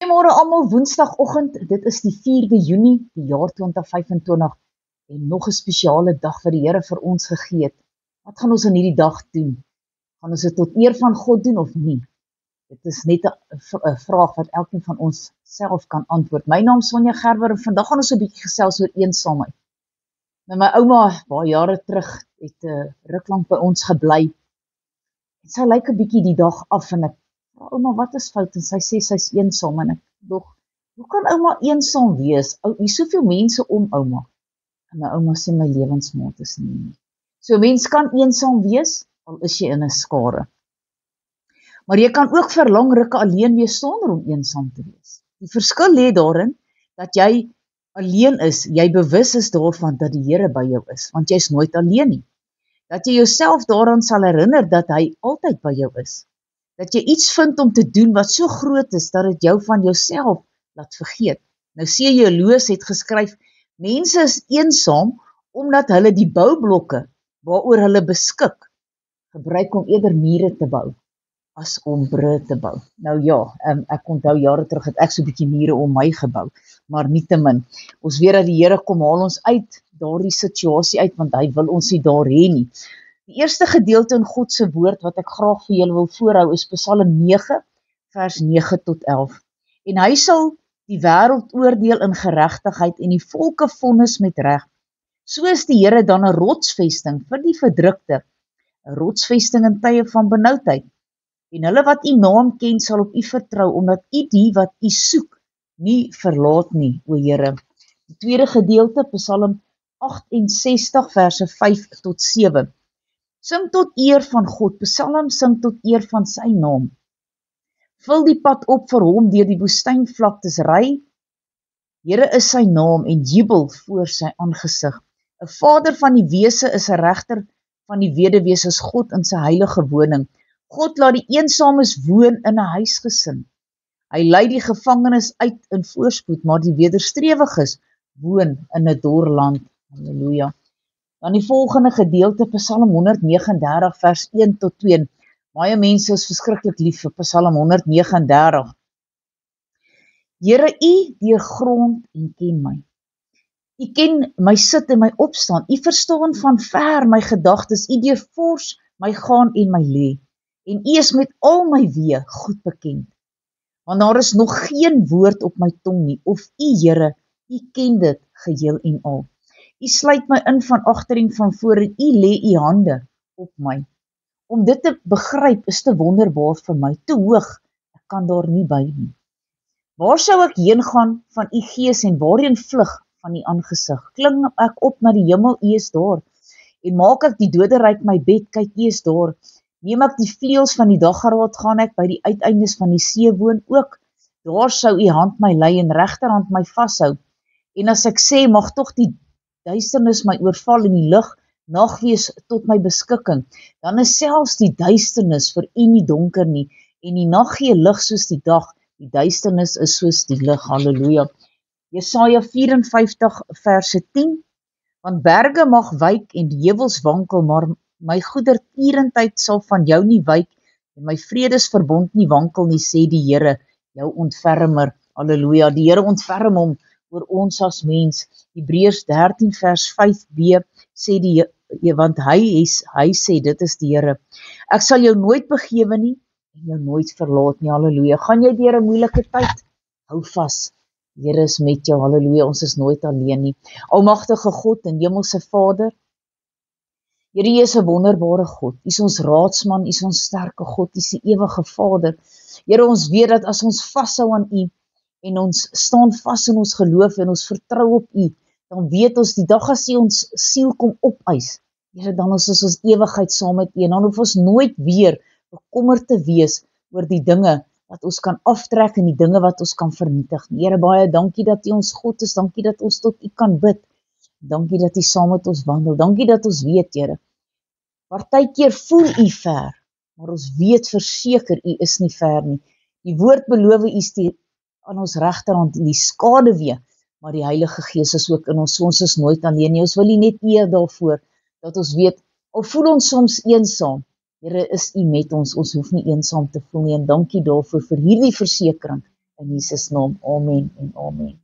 Goeiemôre almal, Woensdagoggend, dit is die 4de Junie, die jaar 2025 en nog 'n spesiale dag wat die Here vir ons gegee het. Wat gaan ons in hierdie dag doen? Gaan ons dit tot eer van God doen of nie? Dit is net 'n vraag wat elkeen van ons self kan antwoord. My naam is Sonja Gerber en vandag gaan ons 'n bietjie gesels oor eensaamheid. Nou my ouma, baie jare terug, het 'n ruk lank by ons gebly. En sy lyk 'n bietjie die dag af en ek vra ouma, wat is fout? En sy sê sy's eensaam en ek dog, hoe kan ouma eensaam wees? Hier soveel mense om ouma. En my ouma sê my lewensmaat is nie. So mens kan eensaam wees, al is jy in 'n skare. Maar jy kan ook vir lang rukke alleen wees sonder om eensaam te wees. Die verskil lê daarin dat jy alleen is, jy bewus is daarvan dat die Here by jou is, want jy's nooit alleen nie. Dat jy jouself daaraan sal herinner dat hy altyd by jou is. Dat jy iets vind om te doen wat so groot is, dat dit jou van jouself laat vergeet. Nou C.J. Lewis het geskryf, mense is eensaam, omdat hulle die boublokke, waaroor hulle beskik, gebruik om eerder mure te bou, as om brûe te bou. Nou ja, ek onthou jare terug het ek so 'n bietjie mure om my gebou, maar nietemin, ons weet dat die Here kom haal ons uit, daardie situasie uit, want hy wil ons nie daar hê nie. Die eerste gedeelte in God se woord wat ek graag vir julle wil voorhou is Psalm 9 vers 9 tot 11. En hy sal die wêreld oordeel in geregtigheid en die volke vonnis met reg. So is die Here dan 'n rotsvesting vir die verdrukte, 'n rotsvesting in tye van benoudheid. En hulle wat u naam ken sal op u vertrou, omdat u die wat u soek nie verlaat nie, o Here. Die tweede gedeelte, Psalm 68 verse 5 tot 7. Sing tot eer van God, Psalm sing tot eer van sy naam. Vul die pad op vir hom deur die woestynvlaktes ry. Here is sy naam en jubel voor sy aangesig. 'n Vader van die wese is 'n regter van die weduwees is God in sy heilige woning. God laat die eensames woon in 'n huisgesin. Hy lei die gevangenes uit in voorspoed, maar die wederstrewiges woon in 'n dor land. Halleluja. Dan die volgende gedeelte, Psalm 139 vers 1 tot 2. Baie mense is verskriklik lief vir Psalm 139. Here, u deurgrond en ken my. U ken my sit en my opstaan. U verstaan van ver my gedagtes. U deurvors my gaan en my lê. En u is met al my weë goed bekend. Want daar is nog geen woord op my tong nie, of u Here, u ken dit geheel en al. U sluit my in van agter en van voor en u lê u hande op my. Om dit te begryp is te wonderbaar vir my, te hoog, ek kan daar nie by nie. Waar sou ek heen gaan van u gees en waarheen vlug van u aangesig? Klim ek op na die hemel, u is daar. En maak ek die doderyk my bed, kyk u is daar. Neem ek die vleuels van die daggeraad, gaan ek by die uiteindes van die see woon ook. Daar sou u hand my lei en regterhand my vashou. En as ek sê, mag tog die duisternis my oorval en die lig nag wees tot my beskikking, dan is selfs die duisternis vir u nie donker nie, en die nag gee lig soos die dag, die duisternis is soos die lig, halleluja. Jesaja 54 verse 10, want berge mag wyk en die heuwels wankel, maar my goedertierendheid sal van jou nie wyk, en my vredesverbond nie wankel nie, sê die Here, jou ontfermer, halleluja, die Here ontferm hom oor ons as mens. Hebreërs 13 vers 5b sê want hy sê, dit is die Here. Ek sal jou nooit begewe nie, en jou nooit verlaat nie, halleluja. Gaan jy deur 'n moeilike tyd? Hou vas, die Here is met jou, halleluja, ons is nooit alleen nie. Almagtige God en Hemelse Vader, Here, U is 'n wonderbare God, U is ons raadsman, U is ons sterke God, U is die ewige Vader. Here, ons weet dat as ons vashou aan U, en ons staan vas in ons geloof en ons vertrou op U, dan weet ons die dag as U ons siel kom opeis, Here, dan is ons ewigheid saam met U, en dan hoef ons nooit weer bekommerd te wees oor die dinge wat ons kan aftrek en die dinge wat ons kan vernietig. Here, baie dankie dat U ons God is, dankie dat ons tot U kan bid, dankie dat U saam met ons wandel, dankie dat ons weet, Here, partykeer voel U ver, maar ons weet verseker U is nie ver nie. Die woord beloof U is aan ons regterhand die skaduwee, maar die Heilige Gees is ook in ons, so ons is nooit alleen nie. Ons wil U net eer daarvoor, dat ons weet, al voel ons soms eensaam, Here, is U met ons, ons hoef nie eensaam te voel nie, en dankie daarvoor vir hierdie versekering, In Jesus naam, amen en amen.